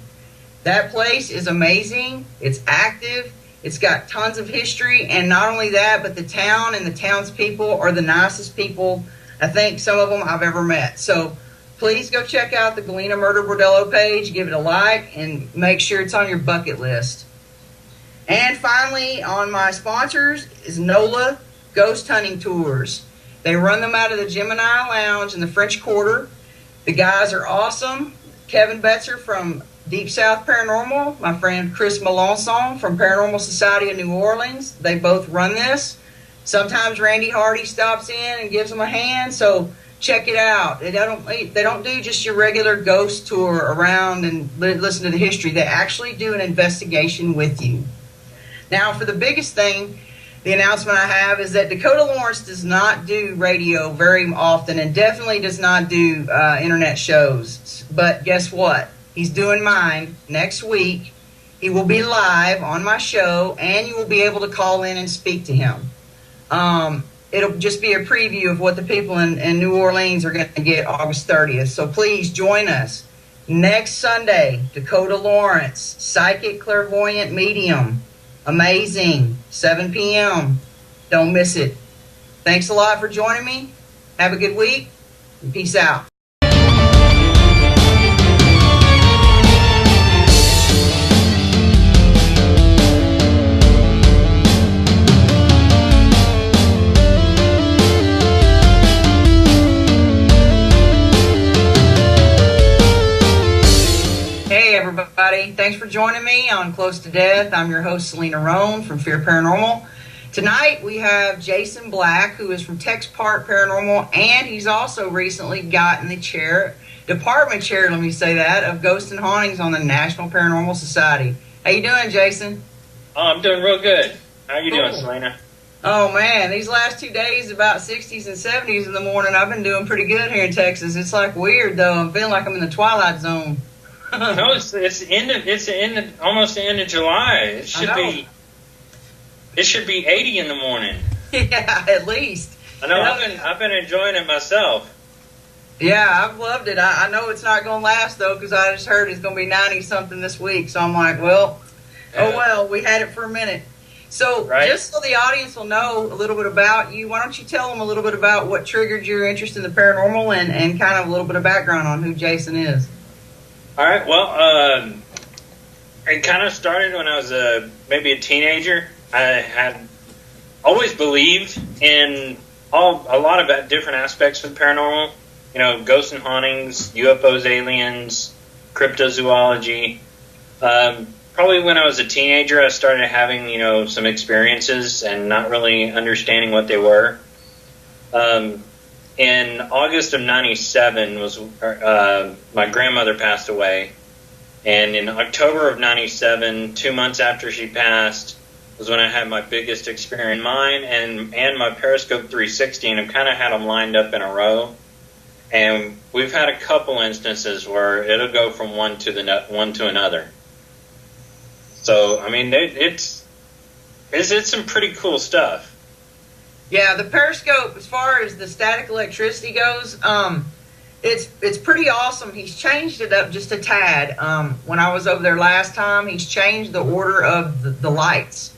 That place is amazing. It's active. It's got tons of history. And not only that, but the town and the townspeople are the nicest people, I think, some of them I've ever met. So please go check out the Galena Murder Bordello page. Give it a like and make sure it's on your bucket list. And finally, on my sponsors is NOLA Ghost Hunting Tours. They run them out of the Gemini Lounge in the French Quarter. The guys are awesome. Kevin Betzer from Deep South Paranormal, my friend Chris Melanson from Paranormal Society of New Orleans. They both run this. Sometimes Randy Hardy stops in and gives them a hand, so check it out. They don't do just your regular ghost tour around and listen to the history. They actually do an investigation with you. Now, for the biggest thing, the announcement I have is that Dakota Lawrence does not do radio very often and definitely does not do internet shows. But guess what? He's doing mine next week. He will be live on my show, and you will be able to call in and speak to him. It'll just be a preview of what the people in New Orleans are going to get August 30th. So please join us next Sunday. Dakota Lawrence, psychic, clairvoyant, medium. Amazing. 7 p.m. Don't miss it. Thanks a lot for joining me. Have a good week. And peace out. Everybody, thanks for joining me on Close to Death. I'm your host, Selena Roan from Fear Paranormal. Tonight we have Jason Black, who is from Tex Park Paranormal, and he's also recently gotten the department chair, let me say that, of Ghosts and Hauntings on the National Paranormal Society. How you doing, Jason? Oh, I'm doing real good. How you doing, Selena? Oh man, these last 2 days, about 60s and 70s in the morning, I've been doing pretty good here in Texas. It's like weird though. I'm feeling like I'm in the twilight zone. No, it's almost the end of July. It should be 80 in the morning. Yeah, at least. I know. I've been enjoying it myself. Yeah, I've loved it. I know it's not going to last though, because I just heard it's going to be 90 something this week. So I'm like, well, oh well, we had it for a minute. So just so the audience will know a little bit about you, why don't you tell them a little bit about what triggered your interest in the paranormal and kind of a little bit of background on who Jason is. All right. Well, it kind of started when I was maybe a teenager. I had always believed in a lot of different aspects of the paranormal. You know, ghosts and hauntings, UFOs, aliens, cryptozoology. Probably when I was a teenager, I started having some experiences and not really understanding what they were. In August of 97 was my grandmother passed away, and in October of 97, 2 months after she passed, was when I had my biggest experience. Mine and my Periscope 360, and I've kind of had them lined up in a row. And we've had a couple instances where it'll go from one to another. So I mean, it's some pretty cool stuff. Yeah, the Periscope, as far as the static electricity goes, it's pretty awesome. He's changed it up just a tad. When I was over there last time, he's changed the order of the lights.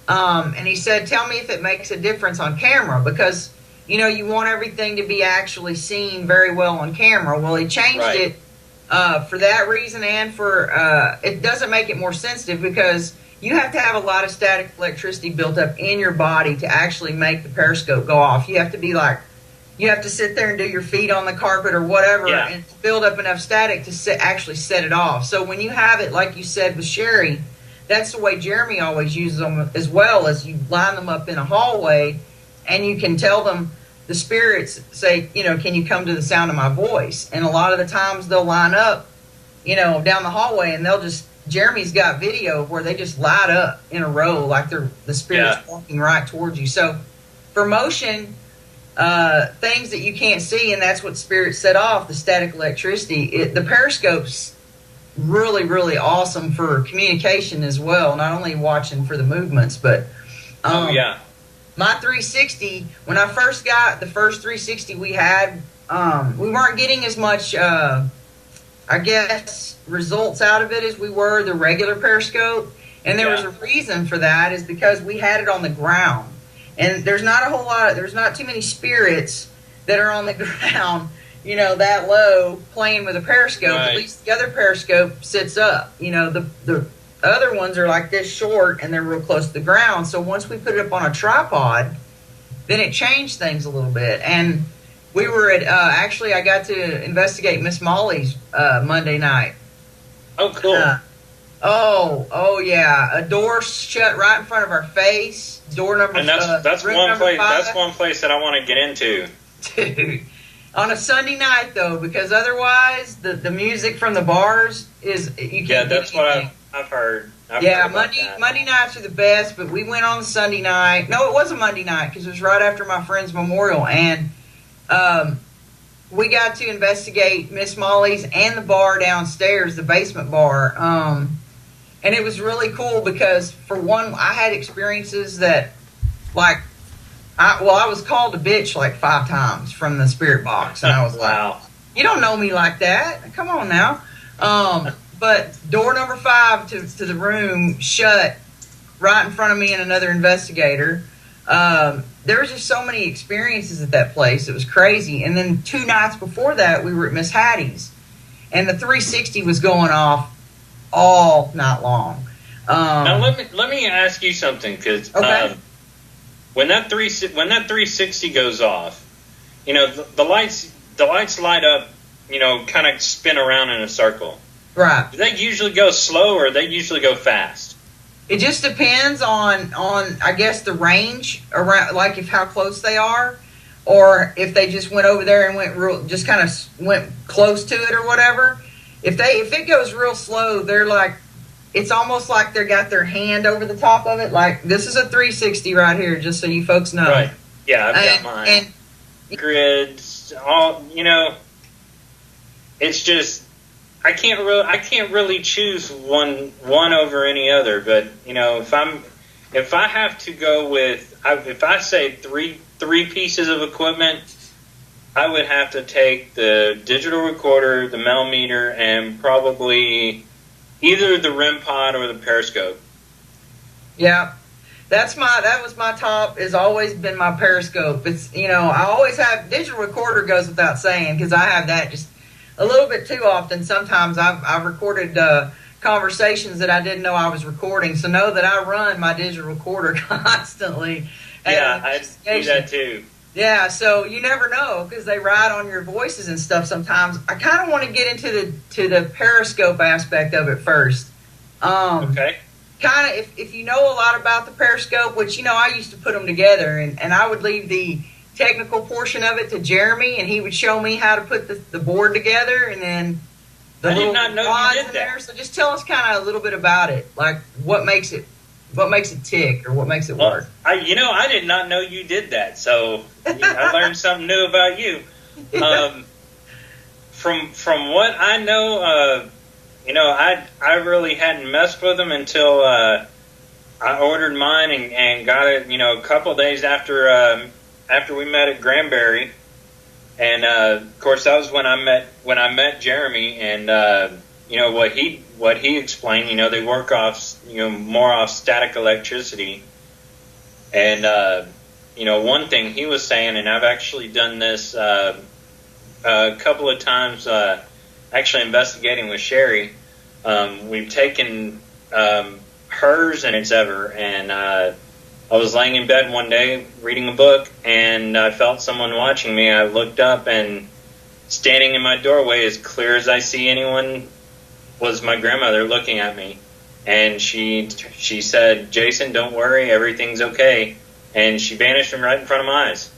And he said, tell me if it makes a difference on camera, because, you want everything to be actually seen very well on camera. Well, he changed it for that reason, and for it doesn't make it more sensitive, because you have to have a lot of static electricity built up in your body to actually make the Periscope go off. You have to sit there and do your feet on the carpet or whatever and build up enough static to actually set it off. So when you have it, like you said with Sherry, that's the way Jeremy always uses them, as well as you line them up in a hallway and you can tell them, the spirits say, can you come to the sound of my voice? And a lot of the times they'll line up, down the hallway, and Jeremy's got video where they just light up in a row like the spirit's walking right towards you. So for motion, things that you can't see, and that's what spirits set off, the static electricity, the Periscope's really, really awesome for communication as well, not only watching for the movements, but my 360, when I first got the first 360 we had, we weren't getting as much results out of it as we were the regular Periscope. And there was a reason for that, is because we had it on the ground. And there's not too many spirits that are on the ground, that low, playing with a Periscope. Right. At least the other Periscope sits up. The other ones are like this short and they're real close to the ground. So once we put it up on a tripod, then it changed things a little bit. And we were at actually I got to investigate Miss Molly's Monday night. Oh, cool. Oh yeah, a door shut right in front of our face. Door number. And that's room one number place. 5. That's one place that I want to get into. Dude, on a Sunday night though, because otherwise the music from the bars is you can't. Yeah, get that's anything. what I've heard. Monday nights are the best, but we went on Sunday night. No, it was a Monday night because it was right after my friend's memorial, and we got to investigate Miss Molly's and the bar downstairs, the basement bar. And it was really cool because, for one, I had experiences that, like, I was called a bitch like 5 times from the spirit box, and I was wow. like, you don't know me like that. Come on now. But door number 5 to the room shut right in front of me and another investigator. There was just so many experiences at that place. It was crazy. And then 2 nights before that, we were at Miss Hattie's, and the 360 was going off all night long. Now let me ask you something, because okay. When that 360 goes off, you know the lights light up, you know, kind of spin around in a circle. Right. Do they usually go slow or they usually go fast? It just depends on I guess the range around, like if how close they are, or if they just went over there and went close to it or whatever. If it goes real slow, they're like, it's almost like they got their hand over the top of it. Like, this is a 360 right here, just so you folks know. Right. Yeah, I've got mine. And grids, all, you know. It's just I can't really choose one over any other. But you know, if I have to go with, if I say three pieces of equipment, I would have to take the digital recorder, the millimeter, and probably either the REM pod or the periscope. Yeah, that was my top. Has always been my periscope. It's, you know, I always have digital recorder, goes without saying, because I have that just a little bit too often. Sometimes I've recorded conversations that I didn't know I was recording. So know that I run my digital recorder constantly. Yeah, I do that too. Yeah, so you never know because they ride on your voices and stuff sometimes. I kind of want to get into the periscope aspect of it first. Okay. Kind of, if you know a lot about the periscope, which, you know, I used to put them together, and I would leave the technical portion of it to Jeremy, and he would show me how to put the board together, and then the little quads in there. So just tell us kind of a little bit about it, like what makes it tick or what makes it work. I did not know you did that, so I learned something new about you. Yeah. From what I know, I really hadn't messed with them until I ordered mine and got it, a couple of days after we met at Granbury, and of course that was when I met Jeremy, and what he explained, they work off more off static electricity, and one thing he was saying, and I've actually done this a couple of times, actually investigating with Sherry. We've taken hers and it's ever, and I was laying in bed one day reading a book, and I felt someone watching me. I looked up, and standing in my doorway, as clear as I see anyone, was my grandmother looking at me. And she said, "Jason, don't worry, everything's okay." And she vanished from right in front of my eyes.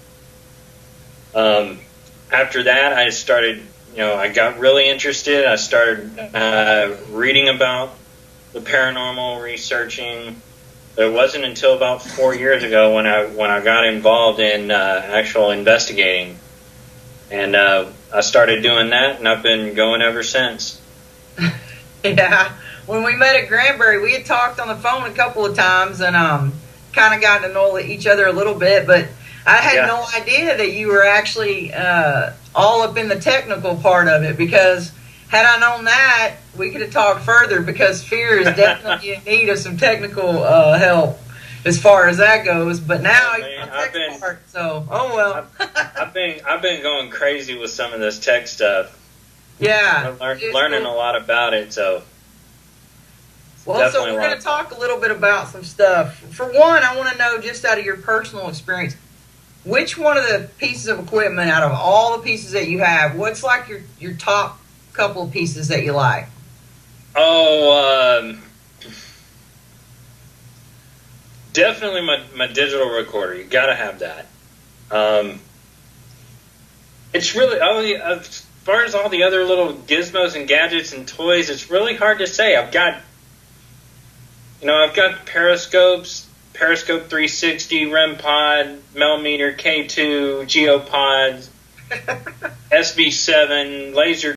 After that, I started, I got really interested. I started reading about the paranormal, researching. It wasn't until about 4 years ago when I got involved in actual investigating, and I started doing that, and I've been going ever since. Yeah, when we met at Granbury, we had talked on the phone a couple of times, and kind of gotten to know each other a little bit. But I had no idea that you were actually all up in the technical part of it, because had I known that, we could have talked further, because Fear is definitely in need of some technical help as far as that goes. But now I've been going crazy with some of this tech stuff. Yeah, I'm learning a lot about it. So Well, so we're going to talk a little bit about some stuff. For one, I want to know, just out of your personal experience, which one of the pieces of equipment out of all the pieces that you have, what's like your top couple of pieces that you like? Oh, definitely my digital recorder. You got to have that. It's really, as far as all the other little gizmos and gadgets and toys, it's really hard to say. I've got periscopes, Periscope 360, REM pod, Melmeter, K2, Geopods, SB7, laser